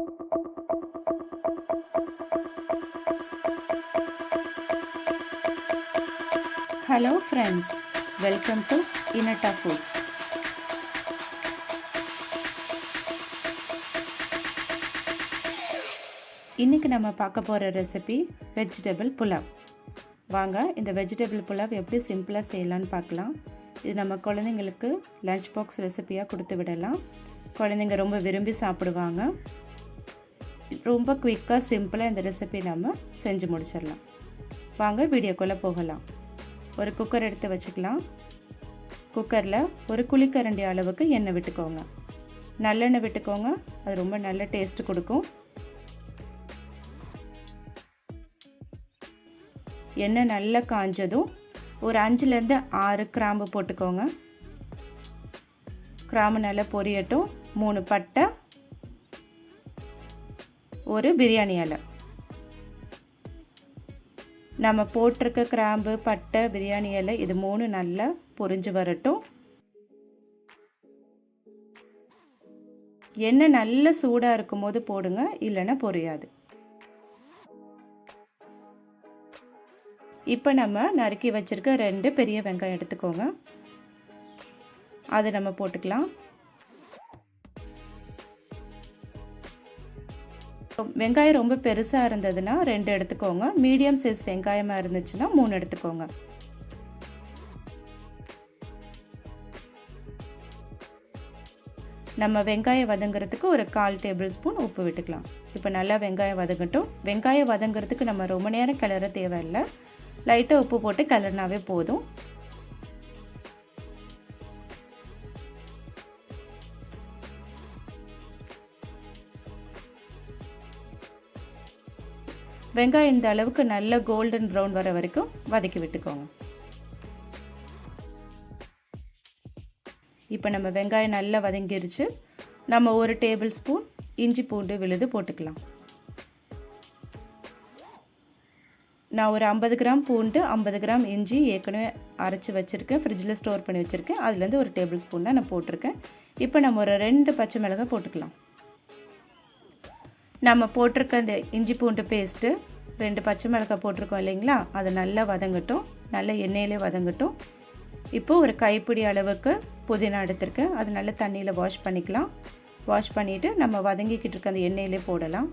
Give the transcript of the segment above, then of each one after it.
Hello friends, welcome to Inata Foods. இன்னைக்கு நம்ம பார்க்க போகிற ரெசிபி வெஜிடபிள் புலாவ். வாங்க இந்த வெஜிடபிள் புலாவ் எப்படி சிம்பிளாக செய்யலான்னு பார்க்கலாம். இது நம்ம குழந்தைங்களுக்கு லஞ்ச் பாக்ஸ் ரெசிபியாக கொடுத்து விடலாம். குழந்தைங்க ரொம்ப விரும்பி சாப்பிடுவாங்க. ரொம்ப குயிக்காக சிம்பிளாக இந்த ரெசிபி நம்ம செஞ்சு முடிச்சிடலாம். வாங்க வீடியோக்குள்ளே போகலாம். ஒரு குக்கர் எடுத்து வச்சுக்கலாம். குக்கரில் ஒரு குழிக்கரண்டி அளவுக்கு எண்ணெய் விட்டுக்கோங்க. நல்லெண்ணெய் விட்டுக்கோங்க, அது ரொம்ப நல்ல டேஸ்ட்டு கொடுக்கும். எண்ணெய் நல்லா காஞ்சதும் ஒரு 5லேருந்து 6 கிராம்பு போட்டுக்கோங்க. கிராம்பு நல்லா பொரியட்டும். 3 பட்டை, ஒரு பிரியாணி இலை. நம்ம போட்டிருக்க கிராம்பு, பட்டை, பிரியாணி இலை இது 3 நல்லா பொரிஞ்சு வரட்டும். எண்ணெய் நல்ல சூடாக இருக்கும் போது போடுங்க, இல்லைன்னா பொரியாது. இப்போ நம்ம நறுக்கி வச்சிருக்க 2 பெரிய வெங்காயம் எடுத்துக்கோங்க. அதை நம்ம போட்டுக்கலாம். வெங்காயம் ரொம்ப பெருசாக இருந்ததுன்னா 2 எடுத்துக்கோங்க. மீடியம் சைஸ் வெங்காயமாக இருந்துச்சுன்னா 3 எடுத்துக்கோங்க. நம்ம வெங்காயம் வதங்கிறதுக்கு ஒரு 1/4 டேபிள் ஸ்பூன் உப்பு விட்டுக்கலாம். இப்போ நல்லா வெங்காயம் வதங்கட்டும். வெங்காயம் வதங்கிறதுக்கு நம்ம ரொம்ப நேரம் கிளற தேவையில்லை. லைட்டாக உப்பு போட்டு கிளறினாவே போதும். வெங்காயம் இந்த அளவுக்கு நல்ல கோல்டன் ப்ரௌன் வர வரைக்கும் வதக்கி விட்டுக்கோங்க. இப்போ நம்ம வெங்காயம் நல்லா வதங்கிருச்சு. நம்ம ஒரு டேபிள் ஸ்பூன் இஞ்சி பூண்டு விழுது போட்டுக்கலாம். நான் ஒரு 50 கிராம் பூண்டு, 50 கிராம் இஞ்சி ஏற்கனவே அரைச்சி வச்சுருக்கேன், ஃப்ரிட்ஜில் ஸ்டோர் பண்ணி வச்சுருக்கேன். அதுலேருந்து ஒரு டேபிள் ஸ்பூன் தான் நான் போட்டிருக்கேன். இப்போ நம்ம ஒரு 2 பச்சை மிளகாய் போட்டுக்கலாம். நம்ம போட்டிருக்க இந்த இஞ்சி பூண்டு பேஸ்ட்டு 2 பச்சை மிளகாய் போட்டிருக்கோம் இல்லைங்களா, அது நல்லா வதங்கட்டும். நல்லா எண்ணெயிலே வதங்கட்டும். இப்போது ஒரு கைப்பிடி அளவுக்கு புதினா எடுத்திருக்கேன். அது நல்லா தண்ணியில் வாஷ் பண்ணிக்கலாம். வாஷ் பண்ணிவிட்டு நம்ம வதங்கிக்கிட்டு இருக்க அந்த எண்ணெயிலே போடலாம்.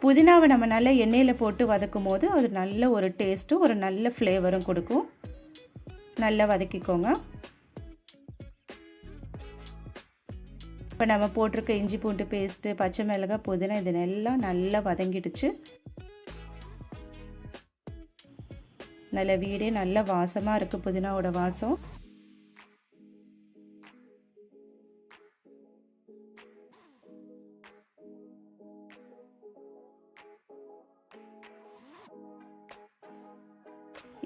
புதினாவை நம்ம நல்லா எண்ணெயில் போட்டு வதக்கும் போது அது நல்ல ஒரு டேஸ்ட்டும் ஒரு நல்ல ஃப்ளேவரும் கொடுக்கும். நல்லா வதக்கிக்கோங்க. இப்போ நம்ம போட்டிருக்க இஞ்சி பூண்டு பேஸ்ட்டு, பச்சை மிளகாய், புதினா இதெல்லாம் நல்லா வதங்கிடுச்சு. நல்ல வீடே நல்ல வாசமாக இருக்குது, புதினாவோட வாசம்.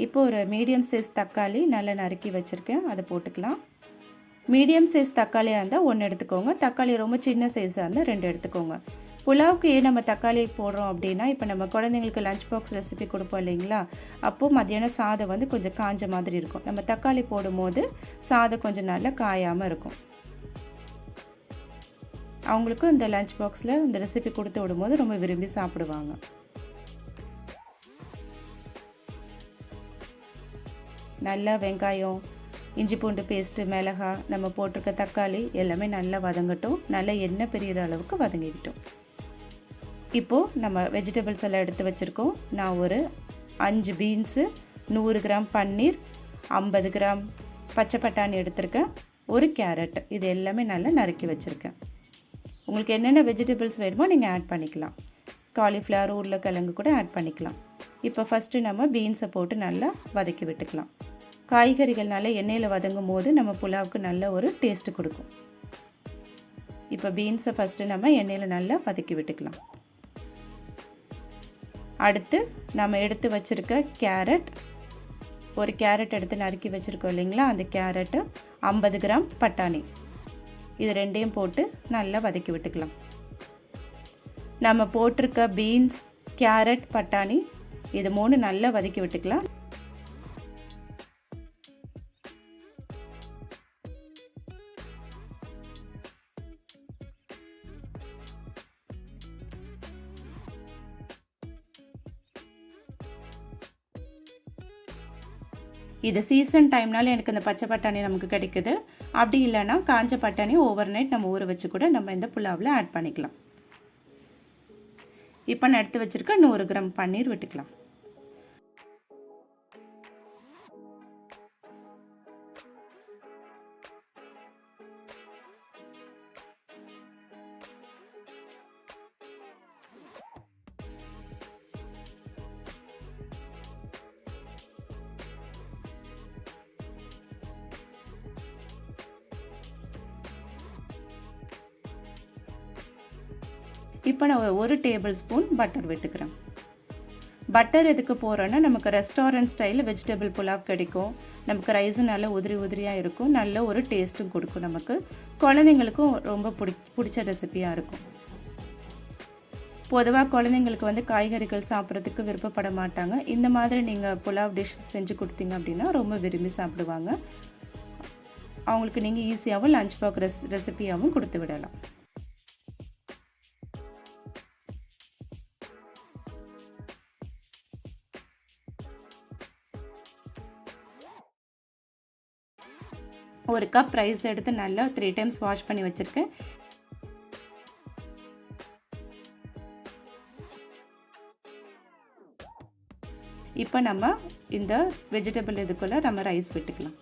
இப்போ ஒரு மீடியம் சைஸ் தக்காளி நல்லா நறுக்கி வச்சுருக்கேன், அதை போட்டுக்கலாம். மீடியம் சைஸ் தக்காளியாக இருந்தால் 1 எடுத்துக்கோங்க. தக்காளி ரொம்ப சின்ன சைஸாக இருந்தால் 2 எடுத்துக்கோங்க. புலாவுக்கு ஏன் நம்ம தக்காளி போடுறோம் அப்படின்னா, இப்போ நம்ம குழந்தைங்களுக்கு லஞ்ச் பாக்ஸ் ரெசிபி கொடுப்போம் இல்லைங்களா, அப்போது மத்தியானம் சாதம் வந்து கொஞ்சம் காஞ்ச மாதிரி இருக்கும். நம்ம தக்காளி போடும்போது சாதம் கொஞ்சம் நல்லா காயாமல் இருக்கும். அவங்களுக்கும் இந்த லஞ்ச் பாக்ஸில் இந்த ரெசிபி கொடுத்து விடும்போது ரொம்ப விரும்பி சாப்பிடுவாங்க. நல்லா வெங்காயம், இஞ்சி பூண்டு பேஸ்ட்டு, மிளகாய், நம்ம போட்டிருக்க தக்காளி எல்லாமே நல்லா வதங்கட்டும். நல்லா எண்ணெய் பிரிகிற அளவுக்கு வதங்கிக்கிட்டோம். இப்போது நம்ம வெஜிடபிள்ஸ் எல்லாம் எடுத்து வச்சுருக்கோம். நான் ஒரு 5 பீன்ஸு, 100 கிராம் பன்னீர், 50 கிராம் பச்சை பட்டாணி எடுத்திருக்கேன், ஒரு கேரட், இது எல்லாமே நல்லா நறுக்கி வச்சுருக்கேன். உங்களுக்கு என்னென்ன வெஜிடபிள்ஸ் வேணுமோ நீங்கள் ஆட் பண்ணிக்கலாம். காலிஃப்ளவர், உருளைக்கிழங்கு கூட ஆட் பண்ணிக்கலாம். இப்போ ஃபஸ்ட்டு நம்ம பீன்ஸை போட்டு நல்லா வதக்கி விட்டுக்கலாம். காய்கறிகள் நல்லா எண்ணெயில் வதங்கும் போது நம்ம புலாவுக்கு நல்ல ஒரு டேஸ்ட்டு கொடுக்கும். இப்போ பீன்ஸை ஃபஸ்ட்டு நம்ம எண்ணெயில் நல்லா வதக்கி விட்டுக்கலாம். அடுத்து நம்ம எடுத்து வச்சுருக்க கேரட், ஒரு கேரட் எடுத்து நறுக்கி வச்சுருக்கோம் இல்லைங்களா, அந்த கேரட்டு, 50 கிராம் பட்டாணி, இது 2ஐயும் போட்டு நல்லா வதக்கி விட்டுக்கலாம். நம்ம போட்டிருக்க பீன்ஸ், கேரட், பட்டாணி இது 3 நல்லா வதக்கி விட்டுக்கலாம். இது சீசன் டைம்னால எனக்கு இந்த பச்சை பட்டாணி நமக்கு கிடைக்குது. அப்படி இல்லைன்னா காஞ்ச பட்டாணி ஓவர் நைட் நம்ம ஊற வச்சு கூட நம்ம இந்த புலாவில் ஆட் பண்ணிக்கலாம். இப்போ நான் எடுத்து வச்சுருக்க 100 கிராம் பன்னீர் விட்டுக்கலாம். இப்போ நான் 1 டேபிள் ஸ்பூன் பட்டர் விட்டுக்கிறேன். பட்டர் எதுக்கு போகிறோன்னா நமக்கு ரெஸ்டாரண்ட் ஸ்டைலில் வெஜிடபிள் புலாவ் கிடைக்கும். நமக்கு ரைஸும் நல்லா உதிரியாக இருக்கும். நல்ல ஒரு டேஸ்ட்டும் கொடுக்கும். நமக்கு குழந்தைங்களுக்கும் ரொம்ப பிடிச்ச ரெசிபியாக இருக்கும். பொதுவாக குழந்தைங்களுக்கு காய்கறிகள் சாப்பிட்றதுக்கு விருப்பப்பட மாட்டாங்க. இந்த மாதிரி நீங்கள் புலாவ் டிஷ் செஞ்சு கொடுத்தீங்க அப்படின்னா ரொம்ப விரும்பி சாப்பிடுவாங்க. அவங்களுக்கு நீங்கள் ஈஸியாகவும் லஞ்ச் பாக்ஸ் ரெசிபியாகவும் கொடுத்து விடலாம். ஒரு கப் ரைஸ் எடுத்து நல்லா 3 டைம்ஸ் வாஷ் பண்ணி வச்சுருக்கேன். இப்போ நம்ம இந்த வெஜிடபிள் இதுக்குள்ளே நம்ம ரைஸ் விட்டுக்கலாம்.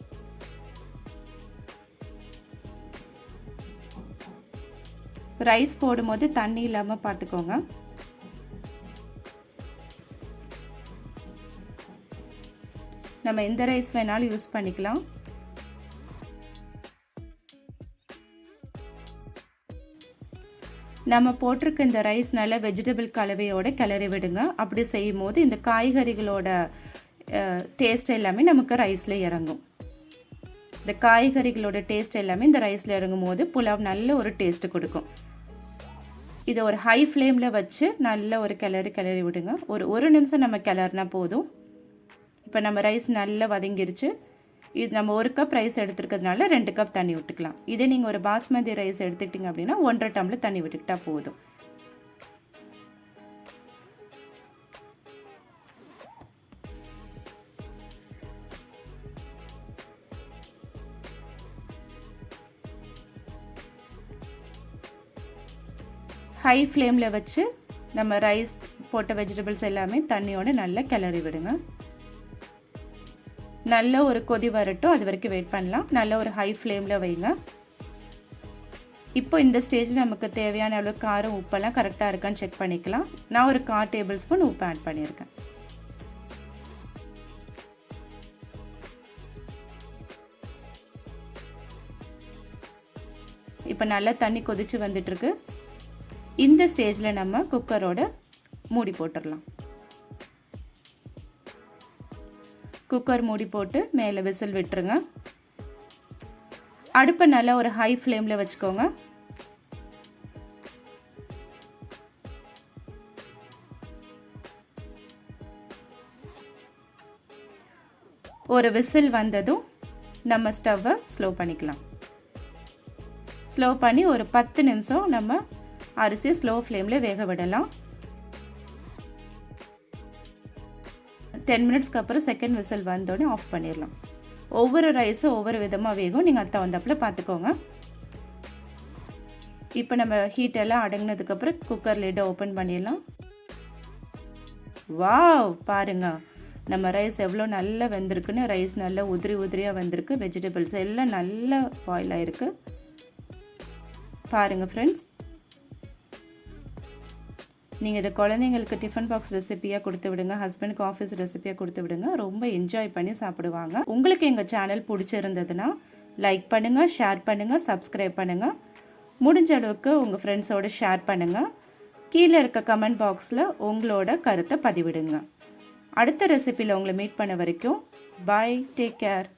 ரைஸ் போடும்போது தண்ணி இல்லாமல் பார்த்துக்கோங்க. நம்ம எந்த ரைஸ் வேணாலும் யூஸ் பண்ணிக்கலாம். நம்ம போட்டிருக்க இந்த ரைஸ் நல்லா வெஜிடபிள் கலவையோட கிளறி விடுங்க. அப்படி செய்யும் போது இந்த காய்கறிகளோட டேஸ்ட் எல்லாமே நமக்கு ரைஸில் இறங்கும். இந்த காய்கறிகளோட டேஸ்ட் எல்லாமே இந்த ரைஸில் இறங்கும் போது புலாவ் நல்ல ஒரு டேஸ்ட்டு கொடுக்கும். இதை ஒரு ஹை ஃப்ளேமில் வச்சு நல்ல ஒரு கிளறி விடுங்க. ஒரு நிமிஷம் நம்ம கிளறினா போதும். இப்போ நம்ம ரைஸ் நல்லா வதங்கிருச்சு. இது நம்ம 1 கப் ரைஸ் எடுத்துருக்கிறதுனால 2 கப் தண்ணி விட்டுக்கலாம். இதே நீங்கள் ஒரு பாஸ்மதி ரைஸ் எடுத்துக்கிட்டிங்க அப்படின்னா 1.5 டம்ளர் தண்ணி விட்டுக்கிட்டா போதும். ஹை ஃப்ளேமில் வச்சு நம்ம ரைஸ் போட்ட வெஜிடபிள்ஸ் எல்லாமே தண்ணியோடு நல்லா கிளறி விடுங்க. நல்ல ஒரு கொதி வரட்டும், அது வரைக்கும் வெயிட் பண்ணலாம். நல்ல ஒரு ஹை ஃப்ளேமில் வைங்க. இப்போ இந்த ஸ்டேஜில் நமக்கு தேவையான அளவு காரம் உப்பெல்லாம் கரெக்டாக இருக்கான்னு செக் பண்ணிக்கலாம். நான் ஒரு 1/4 டேபிள் ஸ்பூன் உப்பு ஆட் பண்ணியிருக்கேன். இப்போ நல்லா தண்ணி கொதிச்சு வந்துட்டுருக்கு. இந்த ஸ்டேஜில் நம்ம குக்கரோட மூடி போட்டுடலாம். குக்கர் மூடி போட்டு மேலே விசில் விட்டுருங்க. அடுப்பை நல்லா ஒரு ஹை ஃப்ளேமில் வச்சுக்கோங்க. ஒரு விசில் வந்ததும் நம்ம ஸ்டவ்வை ஸ்லோ பண்ணிக்கலாம். ஸ்லோ பண்ணி ஒரு 10 நிமிஷம் நம்ம அரிசி ஸ்லோ ஃப்ளேமில் வேக விடலாம். 10 மினிட்ஸ்க்கு அப்புறம் செகண்ட் விசில் வந்தோடனே ஆஃப் பண்ணிடலாம். ஒவ்வொரு ரைஸும் ஒவ்வொரு விதமாக வேகும். நீங்கள் அது தகுந்தாப்பில் பார்த்துக்கோங்க. இப்போ நம்ம ஹீட் எல்லாம் அடங்கினதுக்கப்புறம் குக்கர் லிட்டை ஓப்பன் பண்ணிடலாம். வாவ், பாருங்க நம்ம ரைஸ் எவ்வளோ நல்லா வெந்திருக்குன்னு. ரைஸ் நல்லா உதிரியாக வந்திருக்கு. வெஜிடபிள்ஸ் எல்லாம் நல்லா பாயில் ஆகிருக்கு. பாருங்கள் ஃப்ரெண்ட்ஸ், நீங்கள் இதை குழந்தைங்களுக்கு டிஃபன் பாக்ஸ் ரெசிபியாக கொடுத்து விடுங்க. ஹஸ்பண்டுக்கு ஆஃபீஸ் ரெசிபியாக கொடுத்து விடுங்க. ரொம்ப என்ஜாய் பண்ணி சாப்பிடுவாங்க. உங்களுக்கு எங்கள் சேனல் பிடிச்சிருந்ததுன்னா லைக் பண்ணுங்கள், ஷேர் பண்ணுங்கள், சப்ஸ்கிரைப் பண்ணுங்கள். முடிஞ்ச அளவுக்கு உங்கள் ஃப்ரெண்ட்ஸோடு ஷேர் பண்ணுங்கள். கீழே இருக்க கமெண்ட் பாக்ஸில் உங்களோட கருத்தை பதிவிடுங்க. அடுத்த ரெசிபியில் உங்களை மீட் பண்ண வரைக்கும் பாய், டேக் கேர்.